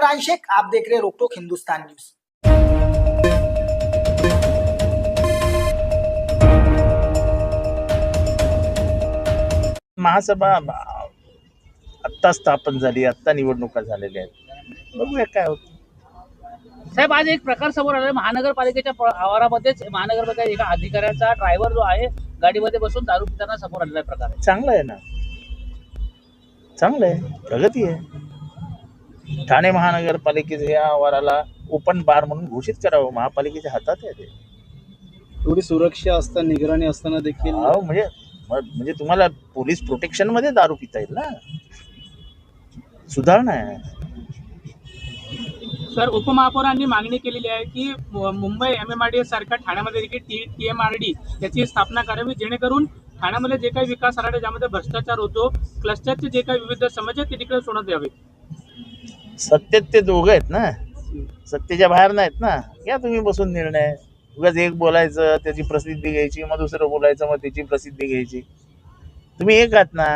प्राण शेख, आप देख रहे रोकटोक हिंदुस्तान न्यूज। महासभा आत्ता स्थापन झाली, आत्ता निवडणुका झालेल्या आहेत, बघूया काय होतं। साहेब, आज एक प्रकार समोर आला महानगरपालिकेच्या आवारामध्येच महानगरपालिका एका अधिकाऱ्याचा ड्रायव्हर जो आहे गाडीमध्ये बसून दारू पिताना समोर आलेला प्रकार आहे। चांगलं आहे ना, चांगलं आहे, प्रगती आहे। ठाणे महानगरपालिकेच्या या आवाराला ओपन बार म्हणून घोषित करावं, महापालिकेच्या हातात आहे ते। थोडी सुरक्षा असताना, निगराणी असताना देखील म्हणजे तुम्हाला पोलीस प्रोटेक्शन मध्ये दारू पिता येईल ना, सुधारणा आहे। सर, उपमहापौरांनी मागणी केलेली आहे की मुंबई MMRDA सारख्या ठाण्यामध्ये देखील TMRD याची स्थापना करावी, जेणेकरून ठाण्यामध्ये जे काही विकास आराखडा ज्यामध्ये भ्रष्टाचार होतो, क्लस्टरचे जे काही विविध समस्या ते तिकडे सोडण्यात यावे। सत्तेत ते दोघं आहेत ना, सत्तेच्या बाहेर नाहीत ना। घ्या तुम्ही बसून निर्णय, उगाच एक बोलायचं त्याची प्रसिद्धी घ्यायची, मग दुसरं बोलायचं मग त्याची प्रसिद्धी घ्यायची। तुम्ही एक आहात ना,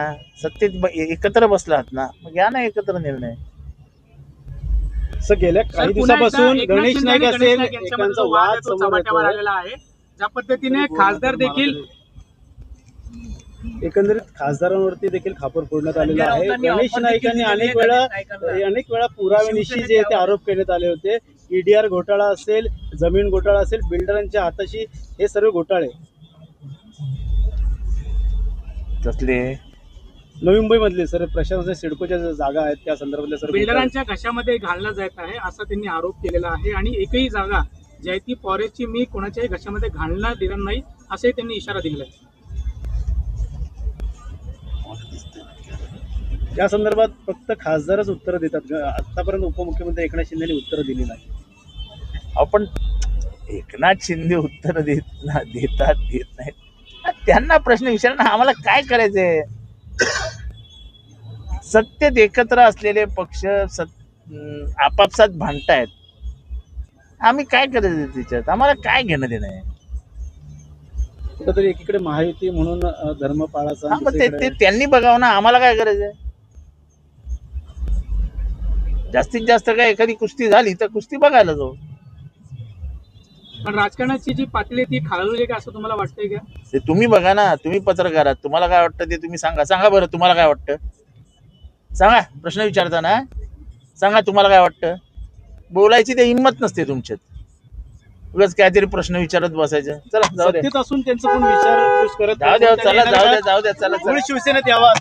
सत्तेत एकत्र बसलात ना, मग घ्या ना एकत्र निर्णय। गेल्या काही दिवसापासून गणेश नाईक असेल एकांचा वाद समोर आलेला आहे, ज्या पद्धतीने खासदार देखील एकंदरीत खासदारांवरती देखील खापर फोडण्यात आलेला आहे। गणेश नाईकांनी अनेक वेळा पुराव्यानिशी जे ते आरोप करण्यात आले होते, EDR घोटाळा असेल, जमीन घोटाळा असेल, बिल्डरांच्या हाताशी हे सर्व घोटाळे कसले नवी मुंबई मधले सर प्रशासन सिडकोच्या जागा आहेत त्या संदर्भातले सर्व बिल्डरांच्या घशामध्ये घालला जात आहे असा त्यांनी आरोप केलेला आहे, आणि एकही जागा जी आहे ती फॉरेस्टची मी कोणाच्याही घशामध्ये घालणार देणार नाही असाही त्यांनी इशारा दिलेला आहे। या संदर्भात फक्त खासदारच उत्तर देतात, आतापर्यंत उपमुख्यमंत्री एकनाथ शिंदेनी उत्तर दिली नाही। आपण एकनाथ शिंदे उत्तर देतात देत नाहीत, त्यांना प्रश्न विचारणं आम्हाला काय करायचंय। सत्तेत एकत्र असलेले पक्ष आपापसात भांडतायत, आम्ही काय करायचं त्याच्यात, आम्हाला काय घेणं देणं आहे। कुठंतरी एकीकडे महायुती म्हणून धर्मपाळाचा ते त्यांनी बघावं ना, आम्हाला काय करायचंय। जास्तीत जास्त काय एखादी कुस्ती झाली तर कुस्ती बघायला जाऊ, पण राजकारणाची जी पातळी ती खालवली का असं तुम्हाला वाटतंय का? ते तुम्ही बघा ना, तुम्ही पत्रकार आहात, तुम्हाला काय वाटतं ते तुम्ही सांगा बरं, तुम्हाला काय वाटतं सांगा। प्रश्न विचारता ना, सांगा तुम्हाला काय वाटतं। बोलायची ते हिंमत नसते तुमच्यात, उगाच काहीतरी प्रश्न विचारत बसायचं। चला जाऊ द्या, असून त्यांचं पण विचार करत जाऊ द्या, चला जाऊ द्या, चला शिवसेनेत यावा।